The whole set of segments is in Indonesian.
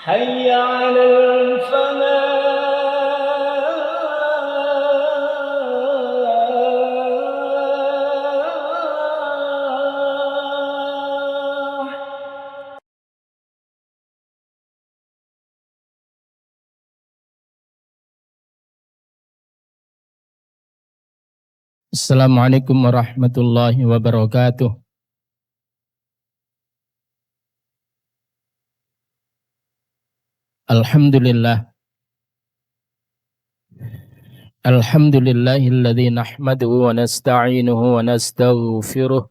حي على الفلاح. Assalamualaikum warahmatullahi wabarakatuh. Alhamdulillah. Alhamdulillahilladzi nahmaduhu wa nasta'inuhu wa nastaghfiruh.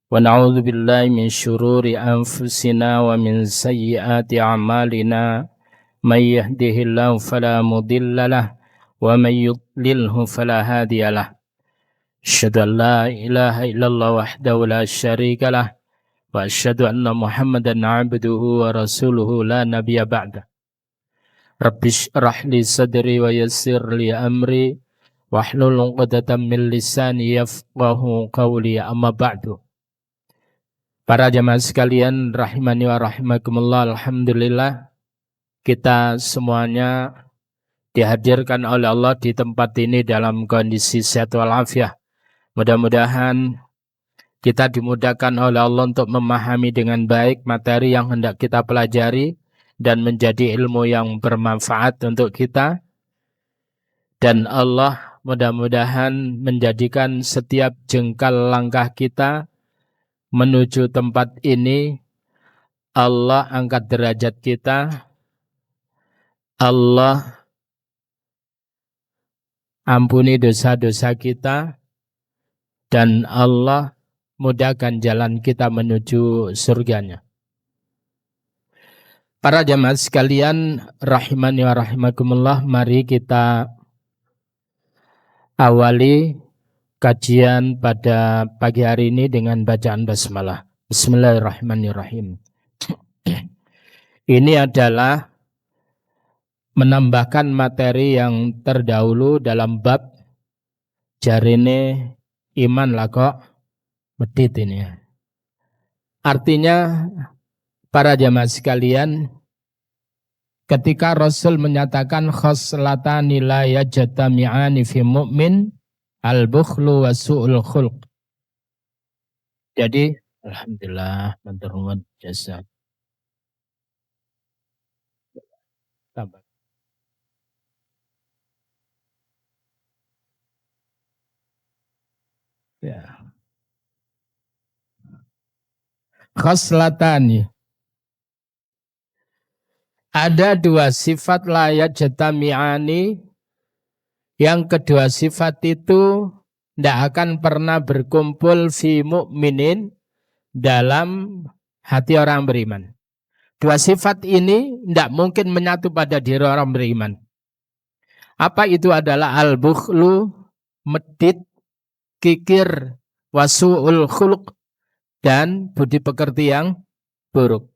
Wa na'udzu billahi min syururi anfusina wa min sayyiati a'malina. May yahdihillahu fala mudilla lahu wa may yudlilhu fala hadiya lahu. Asyhadu an la ilaha illallah wahdahu la syarika lahu wa asyhadu anna Muhammadan 'abduhu wa rasuluhu la nabiyya ba'da. Rabbi shrah li sadri wa yassir li amri wahlul 'uqdatam min lisani yafqahu qawli, amma ba'du. Para jamaah sekalian rahimani wa rahimakumullah, alhamdulillah kita semuanya dihadirkan oleh Allah di tempat ini dalam kondisi sehat walafiat. Mudah-mudahan kita dimudahkan oleh Allah untuk memahami dengan baik materi yang hendak kita pelajari dan menjadi ilmu yang bermanfaat untuk kita. Dan Allah mudah-mudahan menjadikan setiap jengkal langkah kita menuju tempat ini, Allah angkat derajat kita, Allah ampuni dosa-dosa kita, dan Allah mudahkan jalan kita menuju surganya. Para jamaah sekalian rahimani wa rahimakumullah, mari kita awali kajian pada pagi hari ini dengan bacaan basmalah. Bismillahirrahmanirrahim. Ini adalah menambahkan materi yang terdahulu dalam bab jarine iman lah kok medit ini. Artinya para jamaah sekalian, ketika Rasul menyatakan khoslatani la yajtami'ani fi mu'min, al-bukhlu wa su'ul khulq. Jadi alhamdulillah matur nuwun jasa. Tambah. Ya. Khoslatani, ada dua sifat la yajtami'ani. Yang kedua sifat itu tidak akan pernah berkumpul fi mu'minin, dalam hati orang beriman. Dua sifat ini tidak mungkin menyatu pada diri orang beriman. Apa itu? Adalah al-bukhlu, medit, kikir, wasu'ul khuluq, dan budi pekerti yang buruk.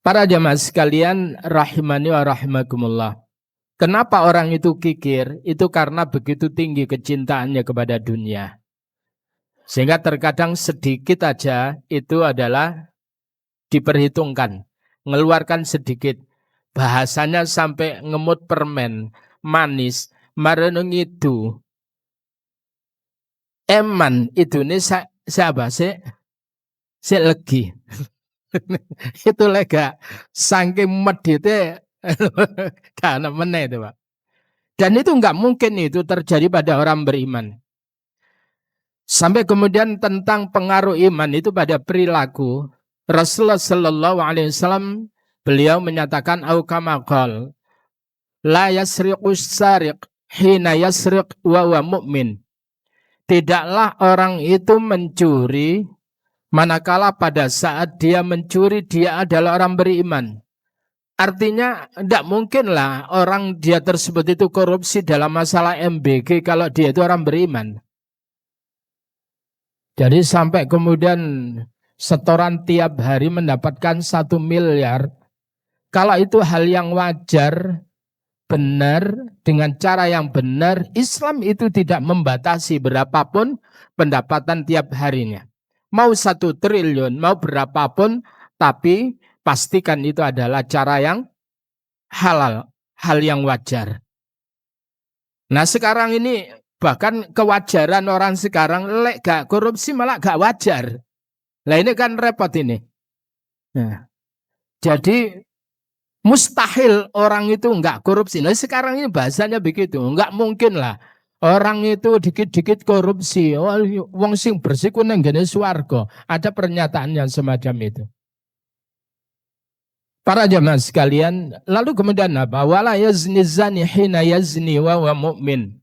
Para jamaah sekalian rahimani wa rahimakumullah, kenapa orang itu kikir? Itu karena begitu tinggi kecintaannya kepada dunia, sehingga terkadang sedikit aja itu adalah diperhitungkan, mengeluarkan sedikit. Bahasanya sampai ngemut permen, manis, marenung itu. Eman itu ini siapa sih? Si legi. Itu lega. Saking medite karena meneh itu, Pak. Dan itu enggak mungkin itu terjadi pada orang beriman. Sampai kemudian tentang pengaruh iman itu pada perilaku, Rasulullah sallallahu alaihi wasallam beliau menyatakan au kama qala la yasriqus sariq hina yasriq wa huwa mu'min. Tidaklah orang itu mencuri manakala pada saat dia mencuri dia adalah orang beriman. Artinya tidak mungkinlah orang dia tersebut itu korupsi dalam masalah MBG kalau dia itu orang beriman. Jadi sampai kemudian setoran tiap hari mendapatkan 1 miliar. Kalau itu hal yang wajar, benar, dengan cara yang benar, Islam itu tidak membatasi berapapun pendapatan tiap harinya. Mau 1 triliun, mau berapapun, tapi pastikan itu adalah cara yang halal, hal yang wajar. Nah sekarang ini bahkan kewajaran orang sekarang lek gak korupsi malah gak wajar. Nah ini kan repot ini. Nah, jadi mustahil orang itu nggak korupsi. Nah sekarang ini bahasanya begitu, nggak mungkin lah orang itu dikit-dikit korupsi. Oh, wong sing bersih ku nang ngene swarga. Ada pernyataan yang semacam itu. Para jamaah sekalian, lalu kemudian apa? Wala yazni zani hina yazni wa huwa mu'min.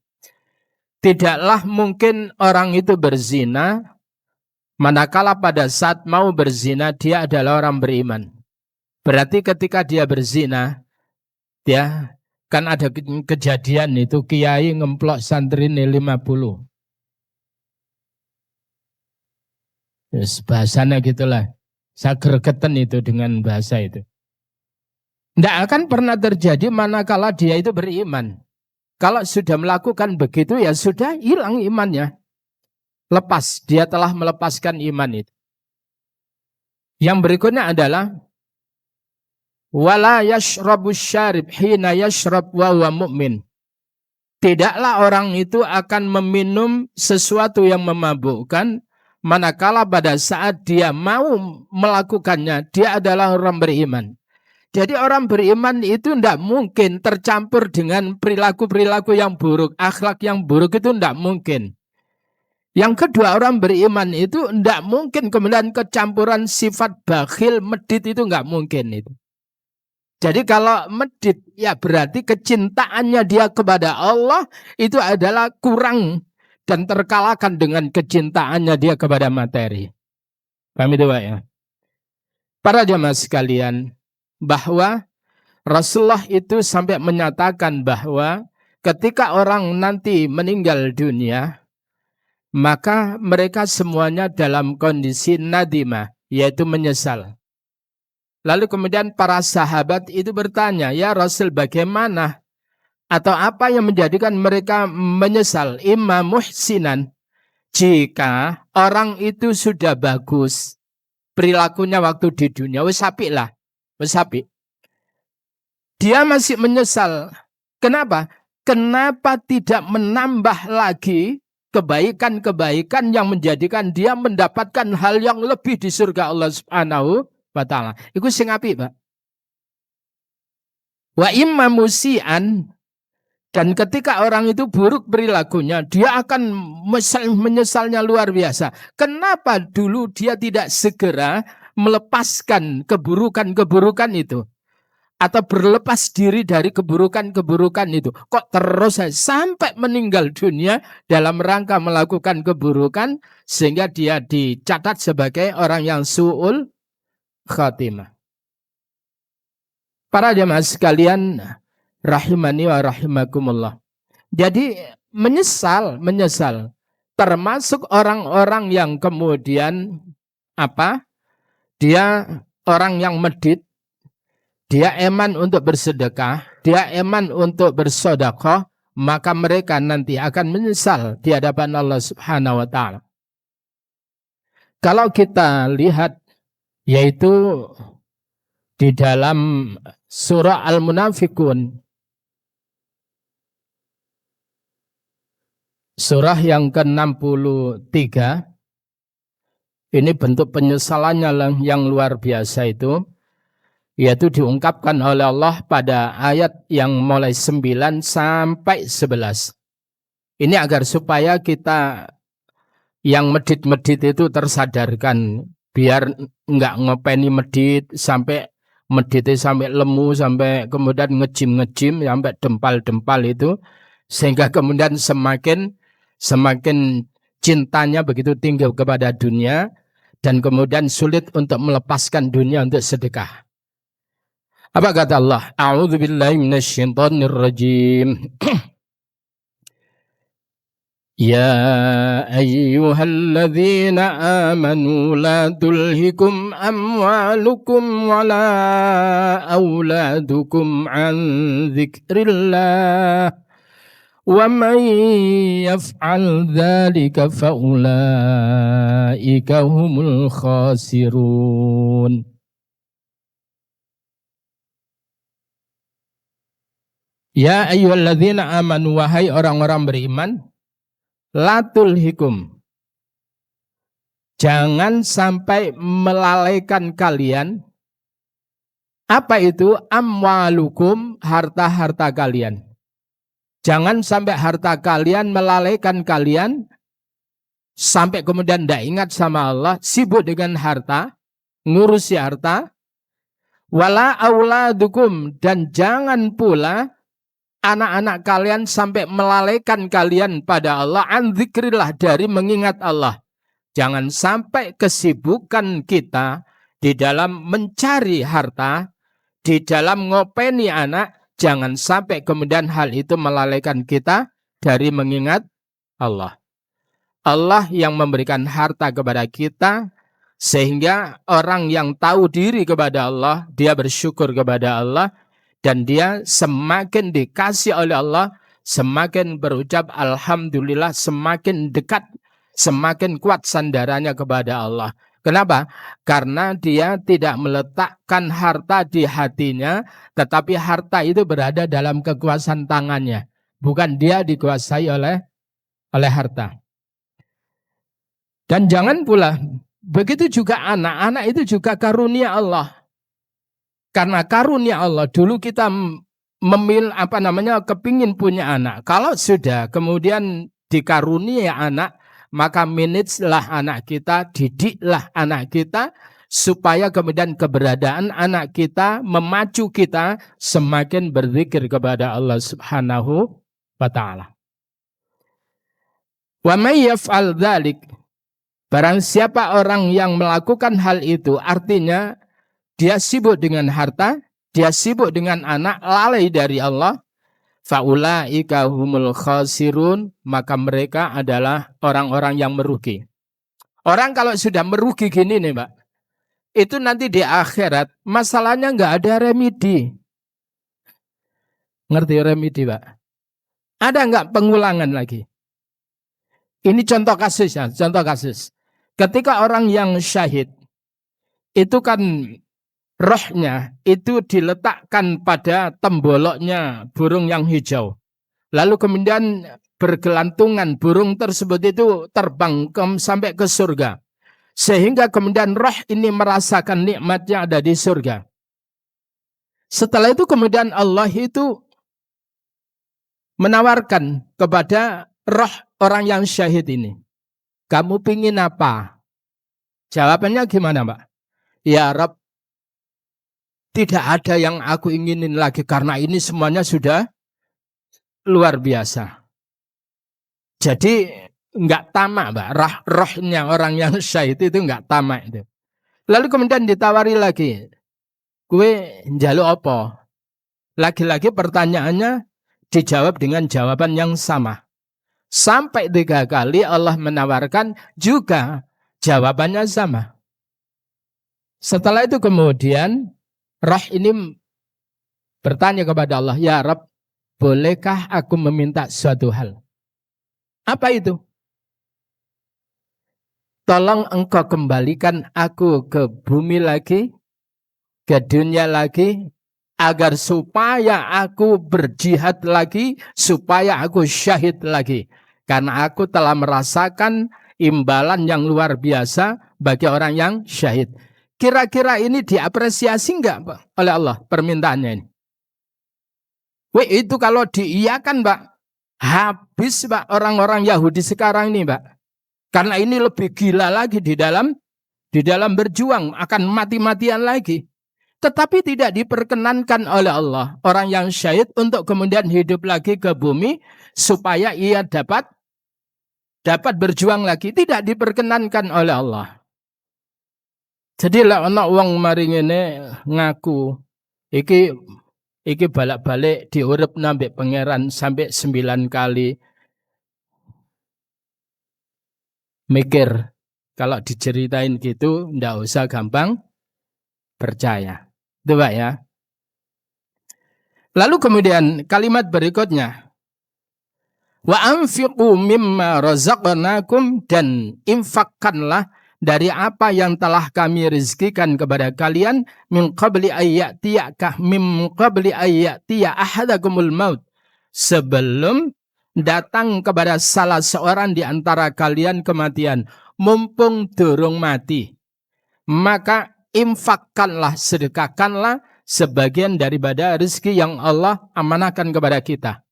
Tidaklah mungkin orang itu berzina manakala pada saat mau berzina dia adalah orang beriman. Berarti ketika dia berzina, ya kan ada kejadian itu kiai ngemplok santri 50. Yes, bahasanya gitulah. Saya gregetan itu dengan bahasa itu. Tidak akan pernah terjadi manakala dia itu beriman. Kalau sudah melakukan begitu ya sudah hilang imannya. Lepas, dia telah melepaskan iman itu. Yang berikutnya adalah wala yashrabu syarib hina yashrab wa huwa mu'min. Tidaklah orang itu akan meminum sesuatu yang memabukkan manakala pada saat dia mau melakukannya dia adalah orang beriman. Jadi orang beriman itu tidak mungkin tercampur dengan perilaku-perilaku yang buruk, akhlak yang buruk itu tidak mungkin. Yang kedua, orang beriman itu tidak mungkin kemudian kecampuran sifat bakhil, medit itu nggak mungkin itu. Jadi kalau medit ya berarti kecintaannya dia kepada Allah itu adalah kurang dan terkalahkan dengan kecintaannya dia kepada materi. Paham itu Pak ya? Para jamaah sekalian, bahwa Rasulullah itu sampai menyatakan bahwa ketika orang nanti meninggal dunia, maka mereka semuanya dalam kondisi nadimah, yaitu menyesal. Lalu kemudian para sahabat itu bertanya, ya Rasul bagaimana? Atau apa yang menjadikan mereka menyesal? Imma muhsinan, jika orang itu sudah bagus perilakunya waktu di dunia, wis apik lah, wis apik. Dia masih menyesal. Kenapa? Kenapa tidak menambah lagi kebaikan-kebaikan yang menjadikan dia mendapatkan hal yang lebih di surga Allah Subhanahu wa taala. Iku sing apik, Pak. Wa imma musian, dan ketika orang itu buruk perilakunya, dia akan menyesalnya luar biasa. Kenapa dulu dia tidak segera melepaskan keburukan-keburukan itu? Atau berlepas diri dari keburukan-keburukan itu. Kok terus sampai meninggal dunia dalam rangka melakukan keburukan sehingga dia dicatat sebagai orang yang su'ul khatimah. Para jamaah sekalian rahimani wa rahimakumullah. Jadi menyesal. Termasuk orang-orang yang kemudian dia orang yang medit. Dia eman untuk bersedekah, dia eman untuk bersedekah, maka mereka nanti akan menyesal di hadapan Allah Subhanahu wa taala. Kalau kita lihat yaitu di dalam surah Al-Munafikun, surah yang ke-63, ini bentuk penyesalannya yang luar biasa itu. Yaitu diungkapkan oleh Allah pada ayat yang mulai 9 sampai 11. Ini agar supaya kita yang medit-medit itu tersadarkan. Biar enggak ngopeni medit sampai meditnya sampai lemu, sampai kemudian ngejim-ngejim, sampai dempal-dempal itu. Sehingga kemudian semakin cintanya begitu tinggi kepada dunia. Dan kemudian sulit untuk melepaskan dunia untuk sedekah. Apa kata Allah? A'udzu billahi minasyaitonir rajim. Ya ayyuhalladzina amanu la tulhikum amwalukum wala auladukum an dzikrillah wa man yaf'al dzalika fa ulaika humul khasirun. Ya ayyuhalladzina amanu, wahai orang-orang beriman, la tulhikum, jangan sampai melalaikan kalian. Apa itu? Amwalukum, harta-harta kalian. Jangan sampai harta kalian melalaikan kalian, sampai kemudian tidak ingat sama Allah, sibuk dengan harta, ngurusi harta. Wala auladukum, dan jangan pula anak-anak kalian sampai melalaikan kalian pada Allah, an dzikrillah, dari mengingat Allah. Jangan sampai kesibukan kita di dalam mencari harta, di dalam ngopeni anak, jangan sampai kemudian hal itu melalaikan kita dari mengingat Allah. Allah yang memberikan harta kepada kita, sehingga orang yang tahu diri kepada Allah, dia bersyukur kepada Allah, dan dia semakin dikasih oleh Allah, semakin berucap alhamdulillah, semakin dekat, semakin kuat sandarannya kepada Allah. Kenapa? Karena dia tidak meletakkan harta di hatinya, tetapi harta itu berada dalam kekuasaan tangannya. Bukan dia dikuasai oleh harta. Dan jangan pula, begitu juga anak-anak itu juga karunia Allah. Karena karunia Allah, dulu kita kepingin punya anak. Kalau sudah kemudian dikarunia anak, maka manajelah anak kita, didiklah anak kita, supaya kemudian keberadaan anak kita memacu kita semakin berzikir kepada Allah Subhanahu wa ta'ala. Wa may yaf'al dzalik, barang siapa orang yang melakukan hal itu, artinya dia sibuk dengan harta, dia sibuk dengan anak, lalai dari Allah, faulaika humul khasirun, maka mereka adalah orang-orang yang merugi. Orang kalau sudah merugi gini nih Mbak, itu nanti di akhirat masalahnya nggak ada remedi. Ngerti remedi Mbak? Ada nggak pengulangan lagi? Ini contoh kasus ya, contoh kasus. Ketika orang yang syahid, itu kan rohnya itu diletakkan pada temboloknya burung yang hijau. Lalu kemudian bergelantungan burung tersebut itu terbang sampai ke surga. Sehingga kemudian roh ini merasakan nikmatnya ada di surga. Setelah itu kemudian Allah itu menawarkan kepada roh orang yang syahid ini, kamu pingin apa? Jawabannya gimana Mbak? Ya Rabb, tidak ada yang aku inginin lagi karena ini semuanya sudah luar biasa. Jadi enggak tamak Mbak, rohnya orang yang syahid itu enggak tamak itu. Lalu kemudian ditawari lagi, kue njaluk apa? Lagi-lagi pertanyaannya dijawab dengan jawaban yang sama. Sampai 3 kali Allah menawarkan juga jawabannya sama. Setelah itu kemudian roh ini bertanya kepada Allah, ya Rabb, bolehkah aku meminta suatu hal? Apa itu? Tolong engkau kembalikan aku ke bumi lagi, ke dunia lagi, agar supaya aku berjihad lagi, supaya aku syahid lagi. Karena aku telah merasakan imbalan yang luar biasa bagi orang yang syahid. Kira-kira ini diapresiasi enggak Pak, oleh Allah permintaannya ini? Itu kalau diiyakan Pak, habis Pak orang-orang Yahudi sekarang ini Pak. Karena ini lebih gila lagi di dalam berjuang, akan mati-matian lagi. Tetapi tidak diperkenankan oleh Allah orang yang syahid untuk kemudian hidup lagi ke bumi supaya ia dapat berjuang lagi. Tidak diperkenankan oleh Allah. Jadi lah ana wong mari ngene ngaku iki balak-balik diurip nambek pangeran sampai 9 kali. Mikir kalau diceritain gitu ndak usah gampang percaya. Itu Pak ya. Lalu kemudian kalimat berikutnya, wa anfiqu mimma razaqnakum, dan infakkanlah dari apa yang telah kami rezekikan kepada kalian, min qabli ayyatiya ahadakumul maut, sebelum datang kepada salah seorang di antara kalian kematian, mumpung durung mati, maka infakkanlah, sedekahkanlah sebagian daripada rezeki yang Allah amanahkan kepada kita.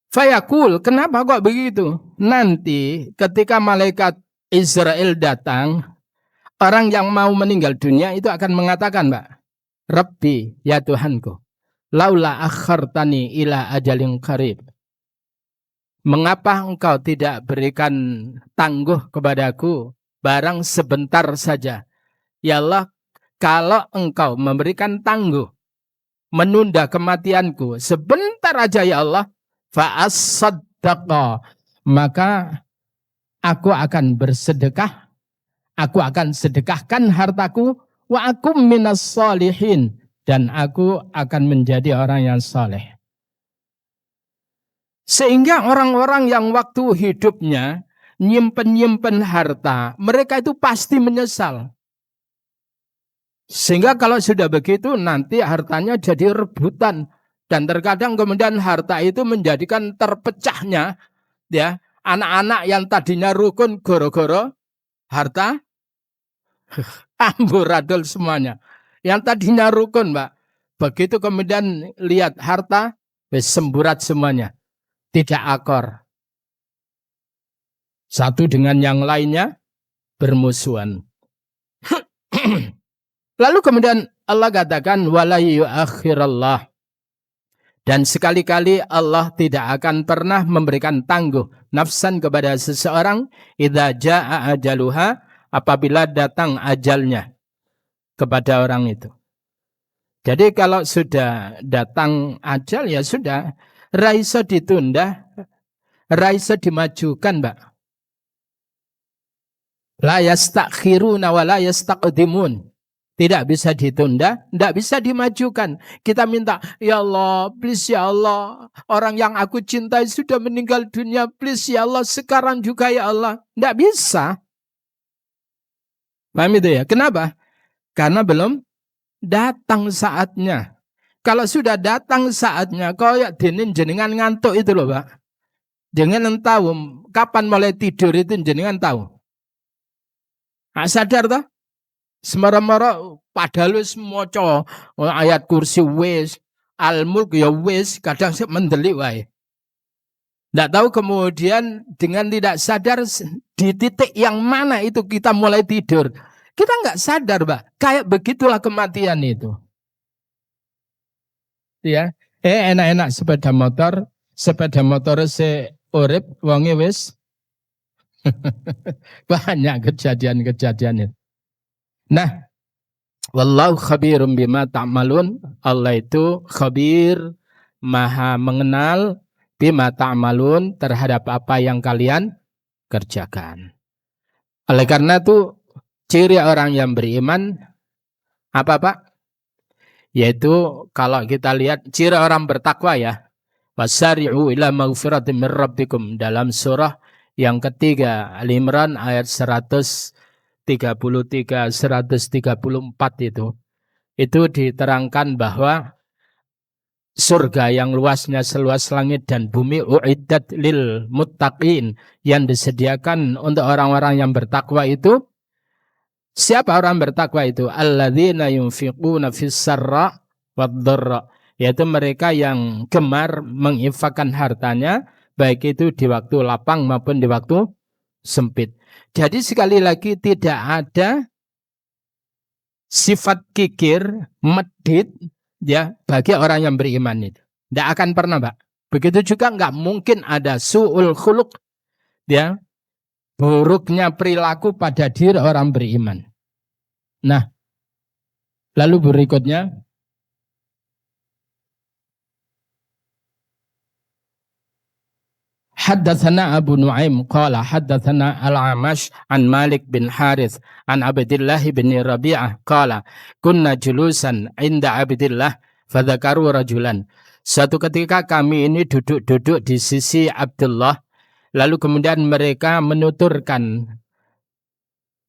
Fayaqul, kenapa kok begitu? Nanti ketika malaikat Israel datang, orang yang mau meninggal dunia itu akan mengatakan, Mbak, Rabbi, ya Tuhanku, laula akhartani ila ajalin qarib. Mengapa engkau tidak berikan tangguh kepadaku barang sebentar saja? Ya Allah, kalau engkau memberikan tangguh, menunda kematianku sebentar aja ya Allah, fa'as-saddaqa, maka aku akan bersedekah, aku akan sedekahkan hartaku, wa akum minas sholihin, dan aku akan menjadi orang yang saleh. Sehingga orang-orang yang waktu hidupnya nyimpen harta, mereka itu pasti menyesal. Sehingga kalau sudah begitu nanti hartanya jadi rebutan, dan terkadang kemudian harta itu menjadikan terpecahnya ya anak-anak yang tadinya rukun goro-goro harta amburadul semuanya. Yang tadinya rukun, Mbak, begitu kemudian lihat harta semburat semuanya, tidak akor. Satu dengan yang lainnya bermusuhan. Lalu kemudian Allah katakan wala yu'akhirallah, dan sekali-kali Allah tidak akan pernah memberikan tangguh nafsan kepada seseorang idza jaa ajaluha, apabila datang ajalnya kepada orang itu. Jadi kalau sudah datang ajal ya sudah, raisa ditunda, raisa dimajukan, Mbak. La yastakhiruna wa la yastaqdimun. Tidak bisa ditunda, tidak bisa dimajukan. Kita minta, ya Allah, please ya Allah, orang yang aku cintai sudah meninggal dunia, please ya Allah, sekarang juga ya Allah. Tidak bisa. Paham itu ya? Kenapa? Karena belum datang saatnya. Kalau sudah datang saatnya, kayak dinin jenengan ngantuk itu loh, Pak. Jenengan tahu kapan mulai tidur itu jenengan tahu. Nah, sadar toh? Semara-mara padahal wis maca ayat kursi wis, al-mulk ya wis, kadang mendelik wae. Nggak tahu kemudian dengan tidak sadar di titik yang mana itu kita mulai tidur. Kita nggak sadar, Mbak. Kayak begitulah kematian itu. Ya, enak-enak sepeda motor se urip wonge wis banyak kejadian-kejadian itu. Nah, wallahu khabirum bima ta'malun. Allah itu khabir, maha mengenal bima ta'malun, terhadap apa yang kalian kerjakan. Oleh karena itu ciri orang yang beriman apa, Pak? Yaitu kalau kita lihat ciri orang bertakwa ya, wasari'u ila maghfiratin min rabbikum, dalam surah yang ketiga Al-Imran ayat 133 134 itu diterangkan bahwa surga yang luasnya seluas langit dan bumi uiddat lil muttaqin, yang disediakan untuk orang-orang yang bertakwa itu. Siapa orang bertakwa itu? Alladzina yunfiquna fis sarra wad dharra, yaitu mereka yang gemar menginfakkan hartanya baik itu di waktu lapang maupun di waktu sempit. Jadi sekali lagi tidak ada sifat kikir, medit ya bagi orang yang beriman itu. Tidak akan pernah, Pak. Begitu juga nggak mungkin ada su'ul khuluq ya, buruknya perilaku pada diri orang beriman. Nah, lalu berikutnya Haddatsana Abu Nuaim qala haddatsana Al-Amash an Malik bin Harith an Abdullah bin Rabi'ah qala kunna julusan inda Abdullah fadzakaru rajulan. Suatu ketika kami ini duduk-duduk di sisi Abdullah, lalu kemudian mereka menuturkan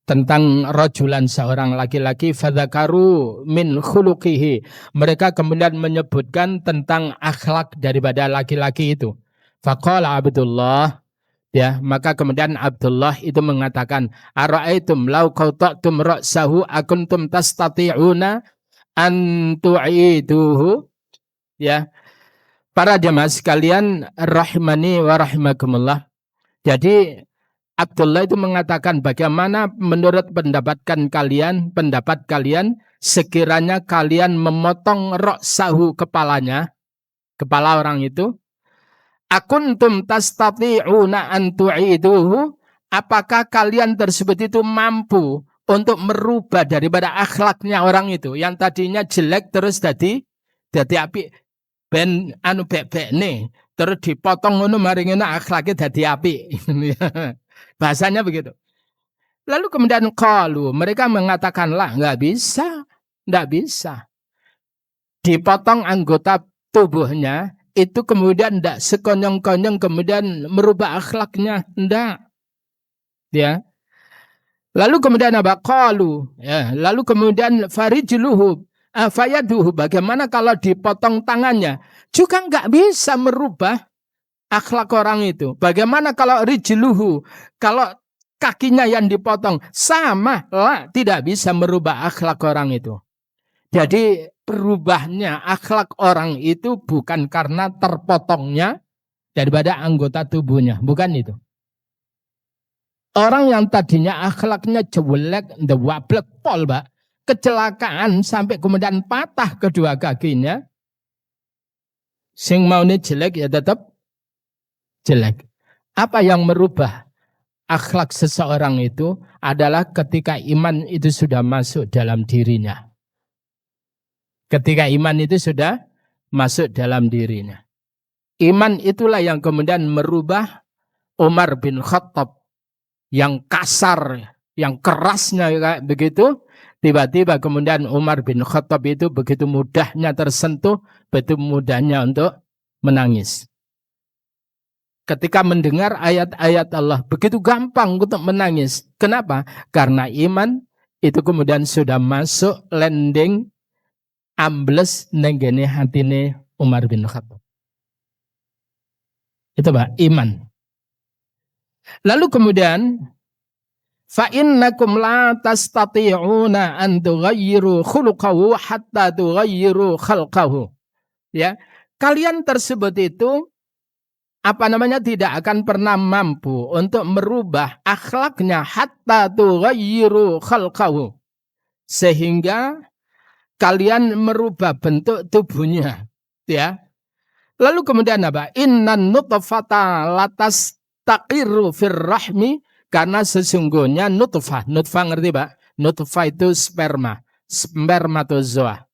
tentang rajulan seorang laki-laki, fadzakaru min khuluqihi, mereka kemudian menyebutkan tentang akhlak daripada laki-laki itu. Faqala Abdullah, ya, maka kemudian Abdullah itu mengatakan, ara'aitum law qata'tum ra'sahu akuntum tastati'una an tu'iduhu, ya. Para jamaah sekalian rahimani wa rahimakumullah. Jadi Abdullah itu mengatakan, bagaimana menurut pendapat kalian sekiranya kalian memotong ra'sahu, kepalanya, kepala orang itu, akuntum tastati'una an tu'iduhu, apakah kalian tersebut itu mampu untuk merubah daripada akhlaknya orang itu yang tadinya jelek terus jadi apik, ben anu bek-bek nih, terus dipotong ngono mari ngene akhlaknya jadi apik. Bahasanya begitu. Lalu kemudian qalu, mereka mengatakan, lah enggak bisa. Dipotong anggota tubuhnya itu kemudian tidak sekonyong-konyong kemudian merubah akhlaknya, enggak. Ya. Lalu kemudian apa? Qalu, ya, lalu kemudian farijluhu fayaduhu, bagaimana kalau dipotong tangannya? Juga enggak bisa merubah akhlak orang itu. Bagaimana kalau rijluhu, kalau kakinya yang dipotong? Sama lah, tidak bisa merubah akhlak orang itu. Jadi berubahnya akhlak orang itu bukan karena terpotongnya daripada anggota tubuhnya, bukan itu. Orang yang tadinya akhlaknya jelek, ndewablek pol, Mbak, kecelakaan sampai kemudian patah kedua kakinya, sing maune jelek ya tetap jelek. Apa yang merubah akhlak seseorang itu adalah ketika iman itu sudah masuk dalam dirinya. Ketika iman itu sudah masuk dalam dirinya. Iman itulah yang kemudian merubah Umar bin Khattab yang kasar, yang kerasnya kayak begitu. Tiba-tiba kemudian Umar bin Khattab itu begitu mudahnya tersentuh, begitu mudahnya untuk menangis. Ketika mendengar ayat-ayat Allah, begitu gampang untuk menangis. Kenapa? Karena iman itu kemudian sudah masuk landing, ambles nenggene hatine Umar bin Khattab. Itu Pak, iman. Lalu kemudian fa innakum la tastati'una an tughayyiru khuluqahu hatta tughayyiru khalqahu. Ya, kalian tersebut itu tidak akan pernah mampu untuk merubah akhlaknya hatta tughayyiru khalqahu, sehingga kalian merubah bentuk tubuhnya, ya. Lalu kemudian apa? Innan nutfata latas taqiru fir rahmi, karena sesungguhnya nutfah ngerti Pak? Nutfah itu spermatozoa.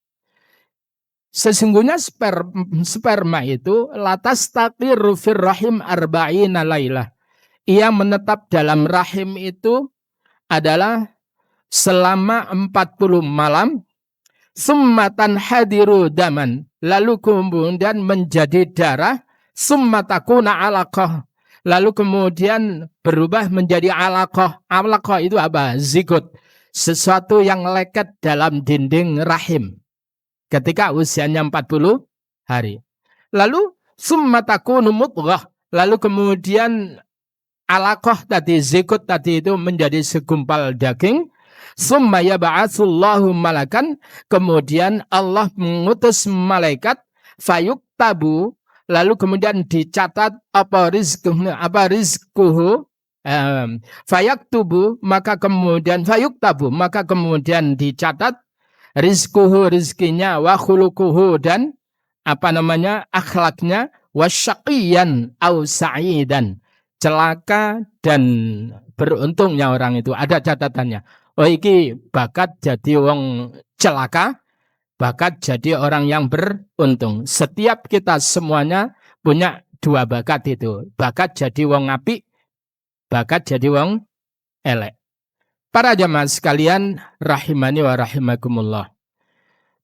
Sesungguhnya sperma itu latas taqiru fir rahim arba'ina lailah. Ia menetap dalam rahim itu adalah selama 40 malam. Summatan hadiru daman, lalu kemudian menjadi darah. Summatakuna alaqah, lalu kemudian berubah menjadi alaqah. Alaqah itu apa? Zigot, sesuatu yang leket dalam dinding rahim ketika usianya 40 hari. Lalu summatakunu mudghah, lalu kemudian alaqah tadi, zigot tadi itu menjadi segumpal daging. Summa yab'atsullahu malakan, kemudian Allah mengutus malaikat, fayuktabu, lalu kemudian dicatat apa rizquhu, fayaktubu, maka kemudian fayuktabu, maka kemudian dicatat rizquhu, rizkinya, wa khuluquhu, dan akhlaknya, wa syaqiyan au sa'idan, celaka dan beruntungnya orang itu, ada catatannya. Oh, iki bakat jadi wong celaka, bakat jadi orang yang beruntung. Setiap kita semuanya punya dua bakat itu. Bakat jadi wong apik, bakat jadi wong elek. Para jamaah sekalian rahimani wa rahimakumullah.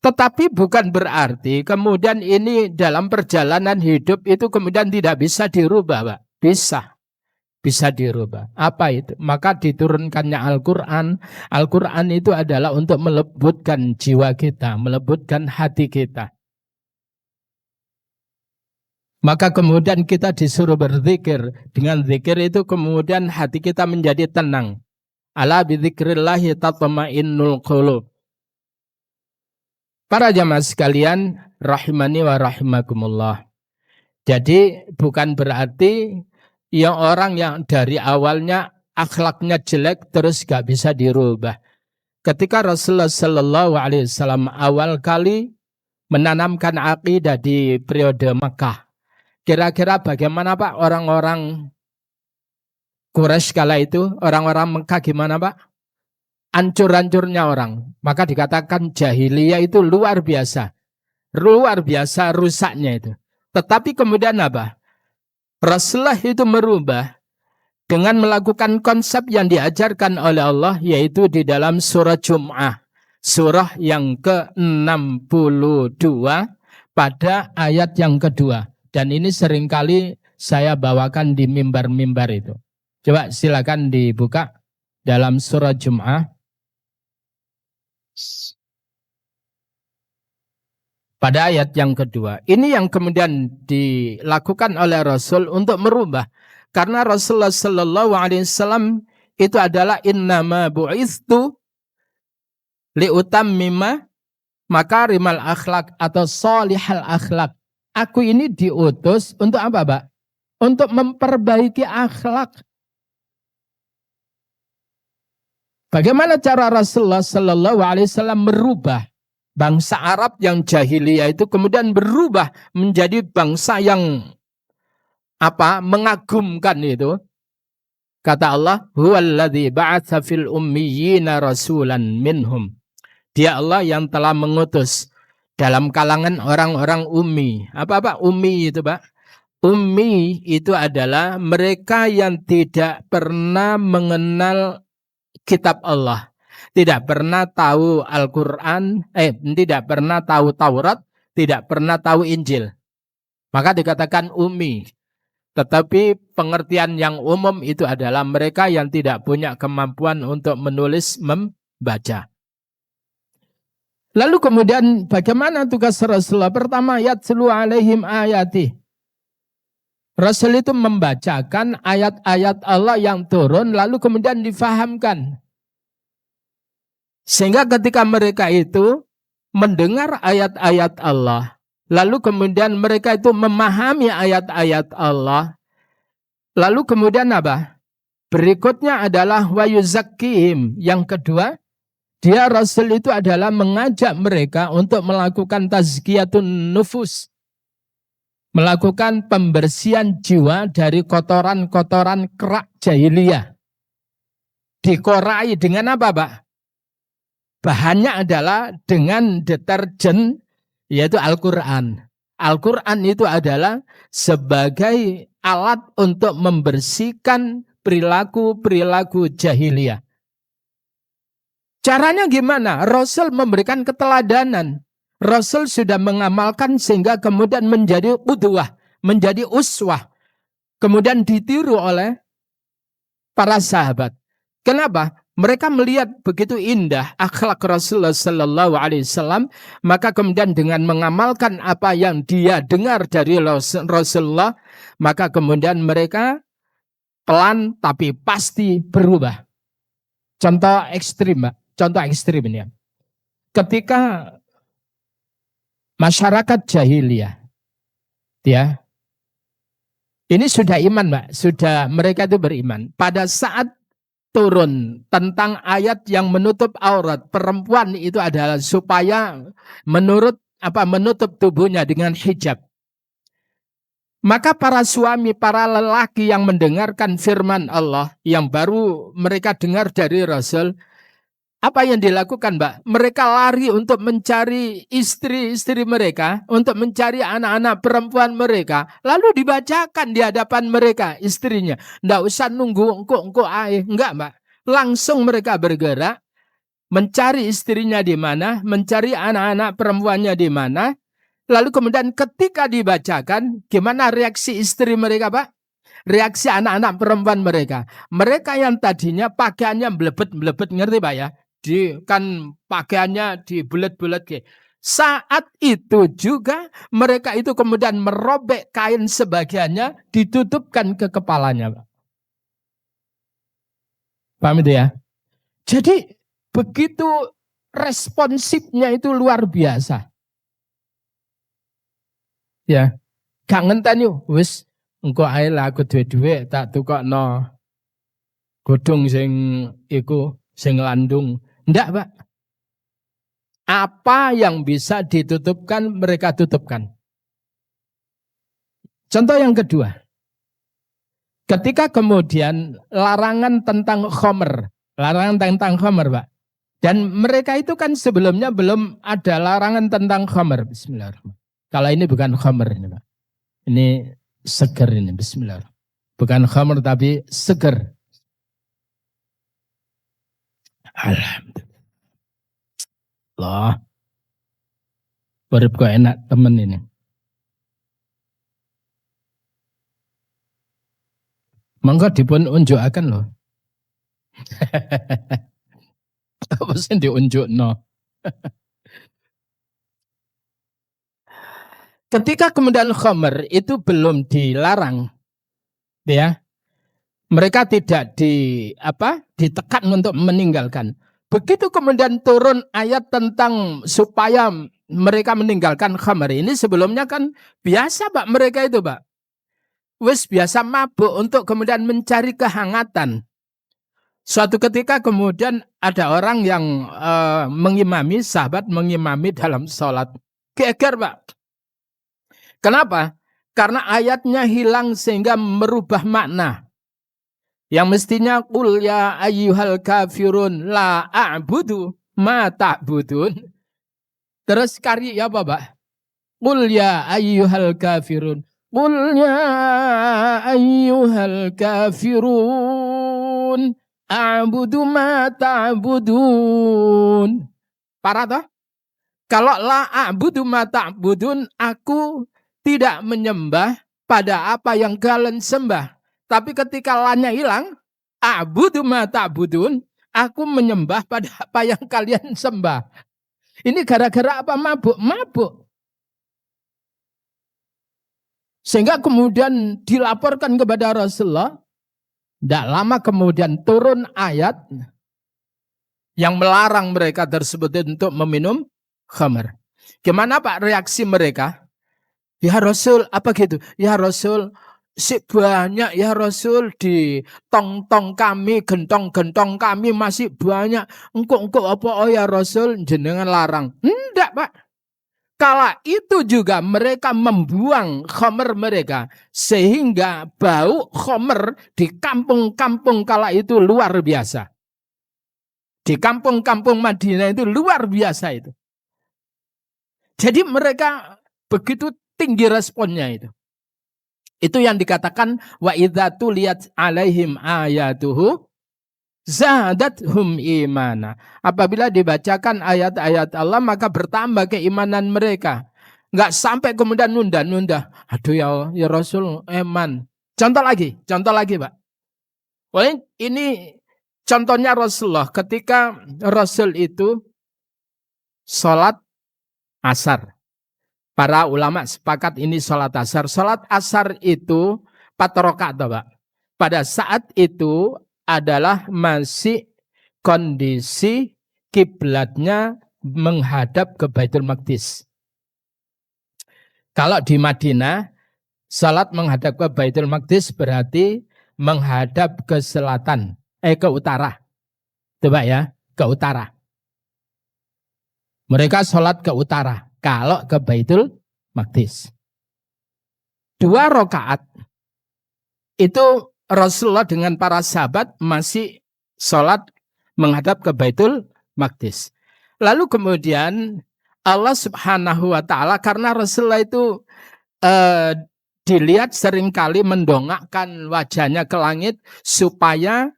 Tetapi bukan berarti kemudian ini dalam perjalanan hidup itu kemudian tidak bisa dirubah, Pak. Bisa. bisa dirubah. Apa itu? Maka diturunkannya Al-Quran. Al-Quran itu adalah untuk melembutkan jiwa kita, melembutkan hati kita. Maka kemudian kita disuruh berzikir. Dengan zikir itu kemudian hati kita menjadi tenang. Ala bidzikrillahi tatma'innul qulub. Para jamaah sekalian, rahimani wa rahimakumullah. Jadi bukan berarti yang orang yang dari awalnya akhlaknya jelek terus gak bisa dirubah. Ketika Rasulullah Sallallahu Alaihi Wasallam awal kali menanamkan akidah di periode Makkah, kira-kira bagaimana Pak orang-orang Quraisy kala itu, orang-orang Mekah gimana Pak? Ancur-ancurnya orang. Maka dikatakan jahiliyah itu luar biasa rusaknya itu. Tetapi kemudian apa? Rasulullah itu merubah dengan melakukan konsep yang diajarkan oleh Allah, yaitu di dalam surah Jum'ah. Surah yang ke-62 pada ayat yang kedua. Dan ini seringkali saya bawakan di mimbar-mimbar itu. Coba silakan dibuka dalam surah Jum'ah. Pada ayat yang kedua, ini yang kemudian dilakukan oleh Rasul untuk merubah. Karena Rasulullah Sallallahu Alaihi Wasallam itu adalah innama bu'ithu liutammima makarimal akhlak atau solihal akhlak. Aku ini diutus untuk apa, Pak? Untuk memperbaiki akhlak. Bagaimana cara Rasulullah Sallallahu Alaihi Wasallam merubah bangsa Arab yang jahiliyah itu kemudian berubah menjadi bangsa yang mengagumkan itu? Kata Allah, huwallazi ba'atsa fil ummiyina rasulan minhum. Dia Allah yang telah mengutus dalam kalangan orang-orang ummi. Apa ummi itu, Pak? Ummi itu adalah mereka yang tidak pernah mengenal kitab Allah. Tidak pernah tahu Al-Quran, tidak pernah tahu Taurat, tidak pernah tahu Injil. Maka dikatakan ummi. Tetapi pengertian yang umum itu adalah mereka yang tidak punya kemampuan untuk menulis, membaca. Lalu kemudian bagaimana tugas Rasulullah? Pertama, yatslu alaihim ayati. Rasul itu membacakan ayat-ayat Allah yang turun lalu kemudian difahamkan. Sehingga ketika mereka itu mendengar ayat-ayat Allah, lalu kemudian mereka itu memahami ayat-ayat Allah, lalu kemudian apa? Berikutnya adalah wa yuzakkihim. Yang kedua, dia Rasul itu adalah mengajak mereka untuk melakukan tazkiyatun nufus, melakukan pembersihan jiwa dari kotoran-kotoran kerak jahiliyah. Dikorai dengan apa, Pak? Bahannya adalah dengan deterjen, yaitu Al-Quran. Al-Quran itu adalah sebagai alat untuk membersihkan perilaku-perilaku jahiliyah. Caranya gimana? Rasul memberikan keteladanan. Rasul sudah mengamalkan sehingga kemudian menjadi qudwah, menjadi uswah. Kemudian ditiru oleh para sahabat. Kenapa? Mereka melihat begitu indah akhlak Rasulullah Sallallahu Alaihi Wasallam, maka kemudian dengan mengamalkan apa yang dia dengar dari Rasulullah, maka kemudian mereka pelan tapi pasti berubah. Contoh ekstrim, Mbak. Contoh ekstrim ini. Ketika masyarakat jahiliyah, ya, ini sudah iman, Mbak. Sudah mereka itu beriman. Pada saat turun tentang ayat yang menutup aurat perempuan itu adalah supaya menutup tubuhnya dengan hijab. Maka para suami, para lelaki yang mendengarkan firman Allah yang baru mereka dengar dari Rasul, apa yang dilakukan, Mbak? Mereka lari untuk mencari istri-istri mereka, untuk mencari anak-anak perempuan mereka, lalu dibacakan di hadapan mereka istrinya. Nggak usah nunggu engkau enggak, Mbak. Langsung mereka bergerak, mencari istrinya di mana, mencari anak-anak perempuannya di mana, lalu kemudian ketika dibacakan, gimana reaksi istri mereka, Pak? reaksi anak-anak perempuan mereka. Mereka yang tadinya pakaiannya blebet-blebet, ngerti Pak ya? Kan pakaiannya dibulet-bulet kayak. Saat itu juga mereka itu kemudian merobek kain sebagiannya, ditutupkan ke kepalanya, Pak. Paham itu ya? Jadi begitu responsifnya itu luar biasa. Ya, gak ngenteni wis engko ae lah aku duwe-duwe tak tukokno godhong sing iku sing landung. Ndak, Pak. Apa yang bisa ditutupkan mereka tutupkan. Contoh yang kedua. Ketika kemudian larangan tentang khomer, Pak. Dan mereka itu kan sebelumnya belum ada larangan tentang khomer. Bismillahirrahmanirrahim. Kalau ini bukan khomer ini, Pak. Ini seger ini, bismillahirrahmanirrahim. Bukan khomer tapi seger. Alhamdulillah. Urip kok enak temen ini. Monggo dipun unjukaken loh. Apa sih diunjukno? Ketika kemudian khamr itu belum dilarang, ya, mereka tidak ditekan untuk meninggalkan. Begitu kemudian turun ayat tentang supaya mereka meninggalkan khamr ini, sebelumnya kan biasa Pak mereka itu Pak. Wis biasa mabuk untuk kemudian mencari kehangatan. Suatu ketika kemudian ada orang yang mengimami, sahabat mengimami dalam sholat. Geger Pak. Kenapa? Karena ayatnya hilang sehingga merubah makna. Yang mestinya qul ya ayyuhal kafirun la a'budu ma ta'budun. Terus karya apa, Pak? Qul ya ayyuhal kafirun. Qul ya ayyuhal kafirun a'budu ma ta'budun. Parah toh? Kalau la a'budu ma ta'budun, aku tidak menyembah pada apa yang kalian sembah. Tapi ketika lanya hilang, a'budu ma ta'budun, aku menyembah pada apa yang kalian sembah. Ini gara-gara apa? Mabuk. Sehingga kemudian dilaporkan kepada Rasulullah. Tidak lama kemudian turun ayat yang melarang mereka tersebut untuk meminum khamr. Gimana Pak reaksi mereka? Ya Rasul, apa gitu? Ya Rasul, si banyak ya Rasul di tong-tong kami, gentong-gentong kami masih banyak. Engkau apa ya Rasul jenengan larang? Enggak Pak. Kala itu juga mereka membuang khamr mereka. Sehingga bau khamr di kampung-kampung kala itu luar biasa. Di kampung-kampung Madinah itu luar biasa itu. Jadi mereka begitu tinggi responnya itu. Itu yang dikatakan wa idza tuliyat alaihim ayatuhu zadathum imana. Apabila dibacakan ayat-ayat Allah maka bertambah keimanan mereka. Enggak sampai kemudian nunda-nunda. Aduh ya Rasul eman. Contoh lagi Pak. Wah, ini contohnya Rasulullah ketika Rasul itu sholat asar. Para ulama sepakat ini sholat asar. Sholat asar itu 4 rakaat, Pak. Pada saat itu adalah masih kondisi kiblatnya menghadap ke Baitul Maqdis. Kalau di Madinah, sholat menghadap ke Baitul Maqdis berarti menghadap ke selatan, ke utara. Coba ya, ke utara. Mereka sholat ke utara. Kalau ke Baitul Maqdis. 2 rakaat itu Rasulullah dengan para sahabat masih sholat menghadap ke Baitul Maqdis. Lalu kemudian Allah Subhanahu wa ta'ala karena Rasulullah itu dilihat seringkali mendongakkan wajahnya ke langit supaya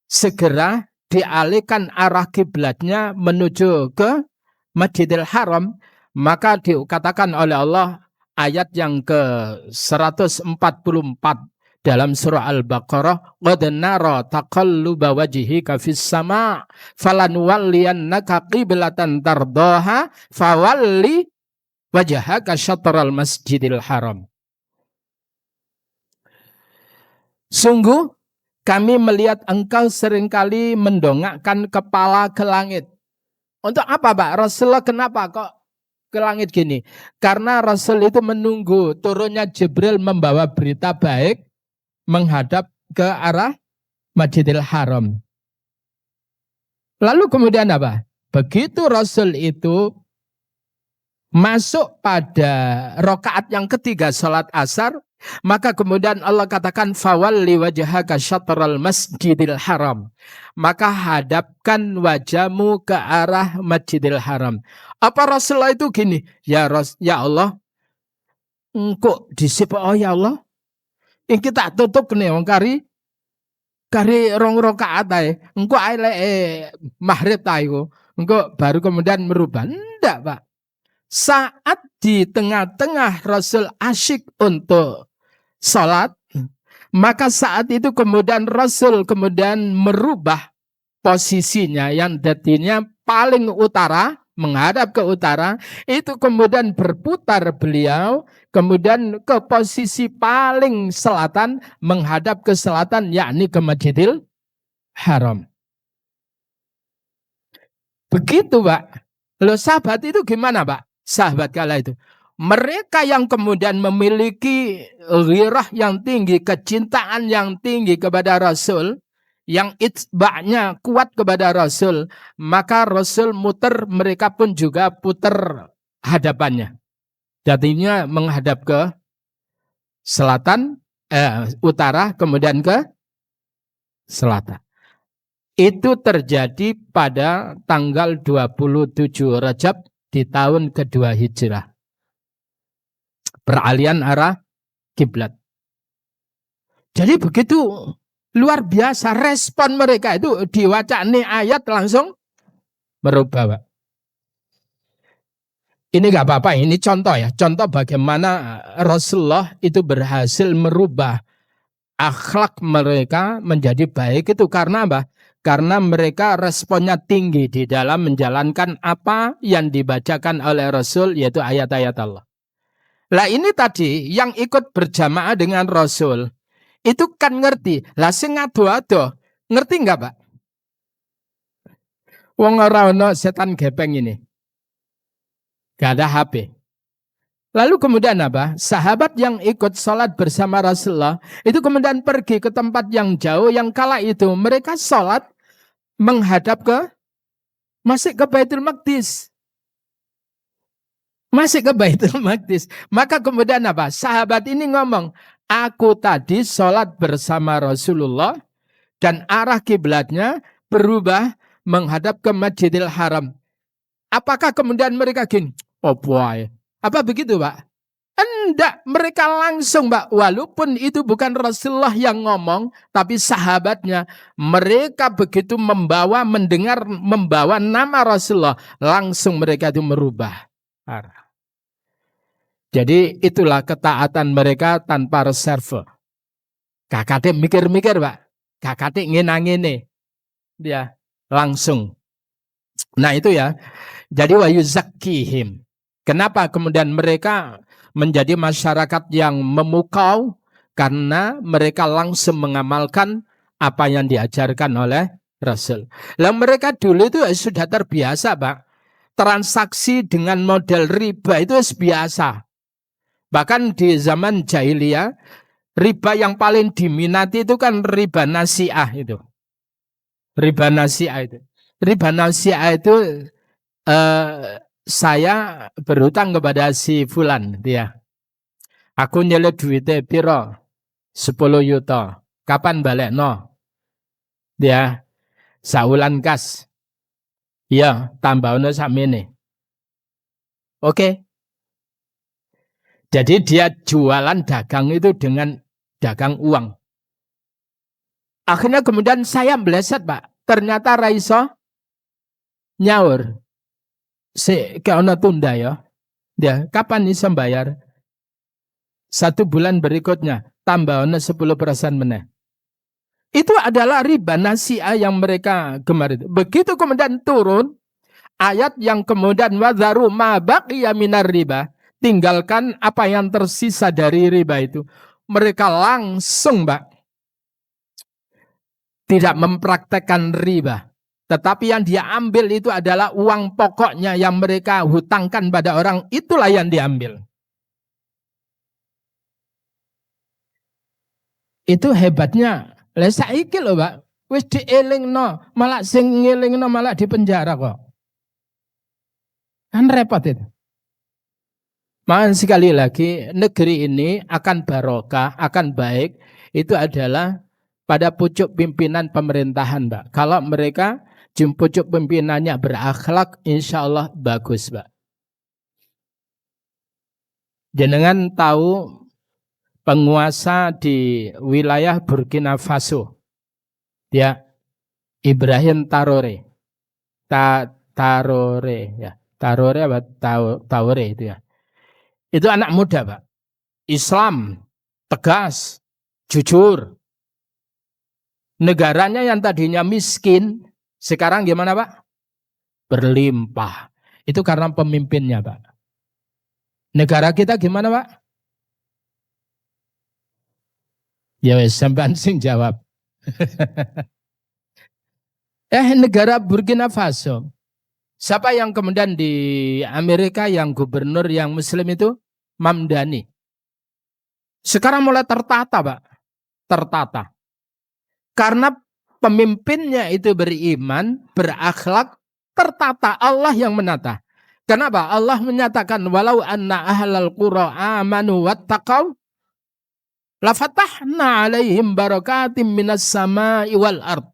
segera dialihkan arah kiblatnya menuju ke Masjidil Haram. Maka dikatakan oleh Allah ayat yang ke-144 dalam surah Al-Baqarah, qad nara taqalluba wajhika fis sama' falanuwalliyannaka qiblatan tardaha fawalli wajhaka syatral masjidil haram. Sungguh kami melihat engkau seringkali mendongakkan kepala ke langit. Untuk apa, Pak? Rasulullah kenapa kok ke langit gini? Karena Rasul itu menunggu turunnya Jibril membawa berita baik menghadap ke arah Masjidil Haram. Lalu kemudian apa? Begitu Rasul itu masuk pada rakaat yang ketiga salat asar, maka kemudian Allah katakan fawalli wajhaka syatral masjidil haram. Maka hadapkan wajahmu ke arah Masjidil Haram. Apa Rasulullah itu gini? Ya Allah, engkau disip oh ya Allah. Yang kita tutup nih wong kari rong rakaat ae. Engko ae maghrib ta iku. Engko baru kemudian merubah. Enggak, Pak. Saat di tengah-tengah Rasul asyik untuk salat, maka saat itu kemudian Rasul kemudian merubah posisinya yang tadinya paling utara menghadap ke utara, itu kemudian berputar beliau kemudian ke posisi paling selatan menghadap ke selatan, yakni ke Masjidil Haram. Begitu, Pak. Loh, sahabat itu gimana, Pak? Sahabat kala itu mereka yang kemudian memiliki ghirah yang tinggi, kecintaan yang tinggi kepada Rasul, yang itba'nya kuat kepada Rasul, maka Rasul muter, mereka pun juga puter hadapannya. Jadinya menghadap ke selatan, utara, kemudian ke selatan. Itu terjadi pada tanggal 27 Rajab di tahun kedua Hijrah. Peralihan arah kiblat. Jadi begitu luar biasa respon mereka itu, diwacani ayat langsung merubah, Pak. Ini gak apa-apa, ini contoh ya. Contoh bagaimana Rasulullah itu berhasil merubah akhlak mereka menjadi baik itu karena apa? Karena mereka responnya tinggi di dalam menjalankan apa yang dibacakan oleh Rasul, yaitu ayat-ayat Allah. Lah ini tadi yang ikut berjamaah dengan Rasul itu kan ngerti. Lah sing ado-ado ngerti enggak, Pak? Wong ora ono setan gepeng ini. Gak ada HP. Lalu kemudian apa? Sahabat yang ikut sholat bersama Rasulullah itu kemudian pergi ke tempat yang jauh, yang kala itu mereka sholat menghadap masih ke Baitul Maqdis. Masih ke Baitul Maqdis. Maka kemudian apa? Sahabat ini ngomong, aku tadi sholat bersama Rasulullah dan arah kiblatnya berubah menghadap ke Masjidil Haram. Apakah kemudian mereka gini? Oh boy. Apa begitu, Pak? Enggak, mereka langsung, Pak. Walaupun itu bukan Rasulullah yang ngomong, tapi sahabatnya. Mereka begitu mendengar membawa nama Rasulullah, langsung mereka itu merubah arah. Jadi itulah ketaatan mereka tanpa reserve. Kakak mikir-mikir, Pak. Kakak ngene-ngene. Dia langsung. Nah itu ya. Jadi wa yuzakkihim. Kenapa kemudian mereka menjadi masyarakat yang memukau? Karena mereka langsung mengamalkan apa yang diajarkan oleh Rasul. Lalu mereka dulu itu sudah terbiasa, Pak. Transaksi dengan model riba itu biasa. Bahkan di zaman jahiliyah, riba yang paling diminati itu kan riba nasi'ah itu. Riba nasi'ah itu. Riba nasi'ah itu saya berhutang kepada si Fulan, dia. Aku nyelek duitnya piro 10 yuta. Kapan balik no? Dia saulan kas. Iya, tambahnya sakmene. Oke. Jadi dia jualan dagang itu dengan dagang uang. Akhirnya kemudian saya meleset, Pak. Ternyata Raiso nyaur. Kayak tunda ya. Dia kapan nih bayar? 1 bulan berikutnya. tambah 10% meneh. Itu adalah riba nasi'ah yang mereka gemar itu. Begitu kemudian turun ayat yang kemudian wadharu ma baqiya minar riba, tinggalkan apa yang tersisa dari riba itu. Mereka langsung, Mbak, tidak mempraktekkan riba. Tetapi yang dia ambil itu adalah uang pokoknya yang mereka hutangkan pada orang, itulah yang diambil. Itu hebatnya. Lah saiki lho, Mbak, wis dielingno, malah sing ngelingno malah di penjara kok. Kan repot itu. Maka sekali lagi negeri ini akan barokah, akan baik, itu adalah pada pucuk pimpinan pemerintahan, Mbak. Kalau mereka pucuk pimpinannya berakhlak, insya Allah bagus, Mbak. Jenengan tahu penguasa di wilayah Burkina Faso, ya, Ibrahim Traoré. Traoré, ya. Traoré apa Traoré itu ya. Itu anak muda, Pak. Islam, tegas, jujur. Negaranya yang tadinya miskin, sekarang gimana, Pak? Berlimpah. Itu karena pemimpinnya, Pak. Negara kita gimana, Pak? Ya wes, sampean sing jawab. Negara Burkina Faso. Siapa yang kemudian di Amerika yang gubernur yang muslim itu? Mamdani. Sekarang mulai tertata, Pak. Tertata. Karena pemimpinnya itu beriman, berakhlak, tertata. Allah yang menata. Kenapa? Allah menyatakan walau anna ahlal qura amanu wattaqau lafatahna alaihim barakatim minas sama'i wal ard.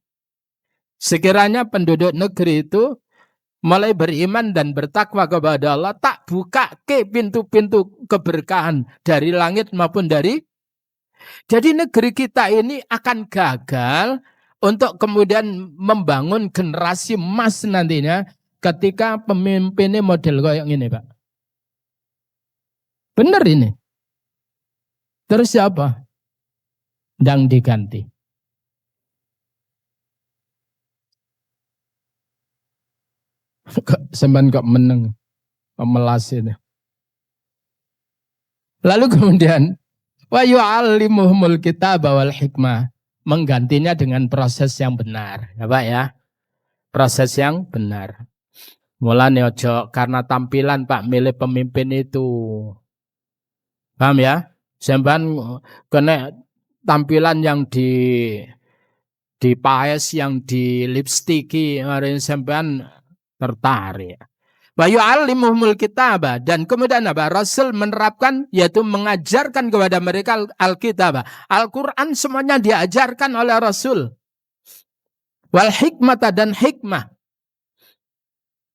Sekiranya penduduk negeri itu mulai beriman dan bertakwa kepada Allah, tak buka ke pintu-pintu keberkahan dari langit maupun dari. Jadi negeri kita ini akan gagal untuk kemudian membangun generasi emas nantinya ketika pemimpinnya model kayak gini, Pak. Benar ini. Terus siapa? Yang diganti. Semban kok meneng. Memelas ini. Lalu kemudian wa yu'allimuhumul kitab wal hikmah. Menggantinya dengan proses yang benar. Ya Pak ya. Proses yang benar. Mulane ojo karena tampilan Pak milih pemimpin itu. Paham ya? Sampean kena tampilan yang di paes, yang di lipstiki, hari sampean tertarik. Wa yu'allimuhumul kitab, dan kemudian apa? Rasul menerapkan, yaitu mengajarkan kepada mereka Alkitab. Al-Quran semuanya diajarkan oleh Rasul. Wal hikmata, dan hikmah.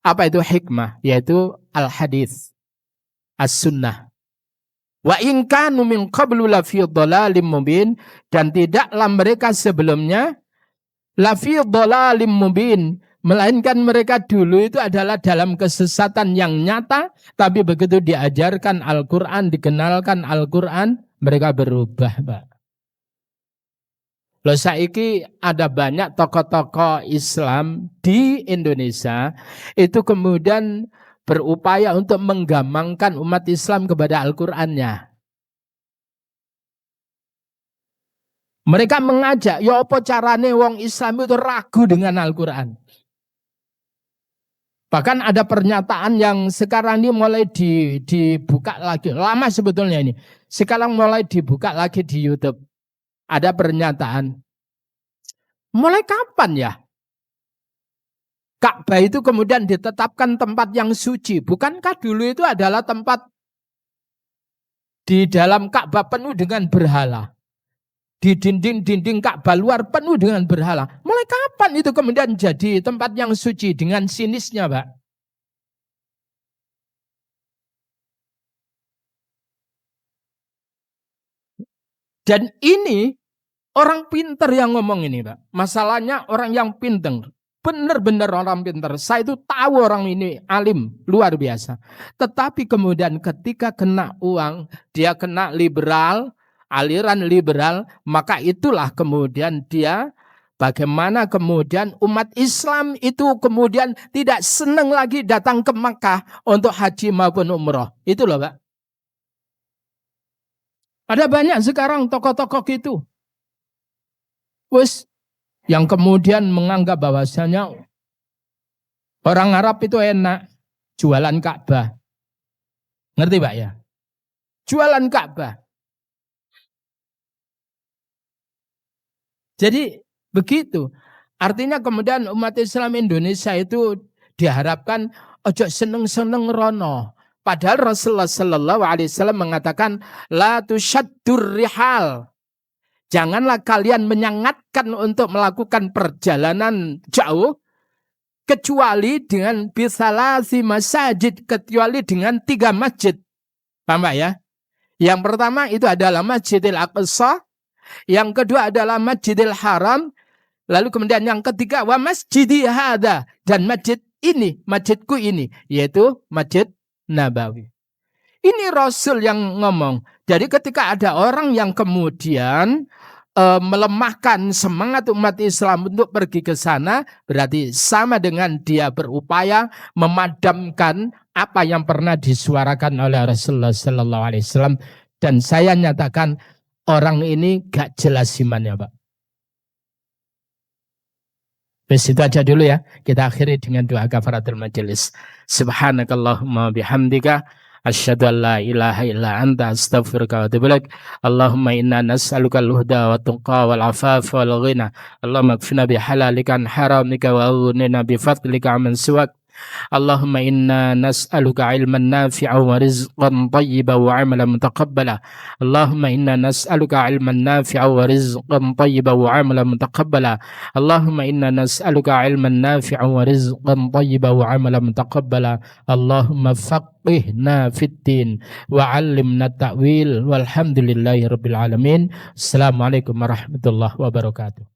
Apa itu hikmah? Yaitu al-hadis, as-sunnah. Wa in kanu min qablu la fi dhalalim mubin, dan tidaklah mereka sebelumnya la fi dhalalim mubin, melainkan mereka dulu itu adalah dalam kesesatan yang nyata, tapi begitu diajarkan Al-Qur'an, dikenalkan Al-Qur'an, mereka berubah, Pak. Loh saiki ada banyak tokoh-tokoh Islam di Indonesia itu kemudian berupaya untuk menggampangkan umat Islam kepada Al-Qur'annya. Mereka mengajak, ya apa carane wong Islam itu ragu dengan Al-Qur'an. Bahkan ada pernyataan yang sekarang ini mulai dibuka lagi. Lama sebetulnya ini. Sekarang mulai dibuka lagi di YouTube. Ada pernyataan. Mulai kapan ya? Ka'bah itu kemudian ditetapkan tempat yang suci. Bukankah dulu itu adalah tempat di dalam Ka'bah penuh dengan berhala? Di dinding-dinding Ka'bah luar penuh dengan berhala. Mulai kapan itu kemudian jadi tempat yang suci dengan sinisnya, Pak? Dan ini orang pinter yang ngomong ini, Pak. Masalahnya orang yang pinter. Benar-benar orang pinter. Saya itu tahu orang ini alim, luar biasa. Tetapi kemudian ketika kena uang, dia kena liberal, aliran liberal, maka itulah kemudian dia bagaimana kemudian umat Islam itu kemudian tidak senang lagi datang ke Makkah untuk haji maupun umroh. Itu loh, Pak. Ada banyak sekarang tokoh-tokoh gitu. Wes yang kemudian menganggap bahwasanya orang Arab itu enak jualan Ka'bah. Ngerti Pak ya? Jualan Ka'bah. Jadi begitu. Artinya kemudian umat Islam Indonesia itu diharapkan ojo seneng-seneng rono. Padahal Rasulullah Sallallahu Alaihi Wasallam mengatakan la tusyaddur rihal. Janganlah kalian menyangatkan untuk melakukan perjalanan jauh kecuali dengan bisalasi masajid, kecuali dengan 3 masjid. Paham Pak ya? Yang pertama itu adalah Masjidil Aqsa, yang kedua adalah Masjidil Haram, lalu kemudian yang ketiga wa masjidi hadza, dan masjid ini, masjidku ini, yaitu Masjid Nabawi. Ini Rasul yang ngomong. Jadi ketika ada orang yang kemudian melemahkan semangat umat Islam untuk pergi ke sana, berarti sama dengan dia berupaya memadamkan apa yang pernah disuarakan oleh Rasulullah Sallallahu Alaihi Wasallam. Dan saya nyatakan orang ini gak jelas imannya, Pak. Bes itu aja dulu ya. Kita akhiri dengan doa kafaratul majelis. Subhanakallahumma bihamdika asyhadu an la ilaha illa anta astaghfiruka wa atubu ilaik. Allahumma inna nas'aluka al-huda wa tuqa wal afafa wal ghina. Allahumma kfina bihalalika an haramika wa aghnina bi fadlika amman siwak. Allahumma inna nas'aluka ilman nafi'a wa rizqan tayyiban wa amalan mutaqabbala. Allahumma inna nas'aluka ilman nafi'a wa rizqan tayyiban wa amalan mutaqabbala. Allahumma inna nas'aluka ilman nafi'a wa rizqan tayyiban wa amalan mutaqabbala. Allahumma faqihna fid din wa 'allimna ta'wil walhamdulillahi rabbil alamin. Assalamualaikum warahmatullahi wabarakatuh.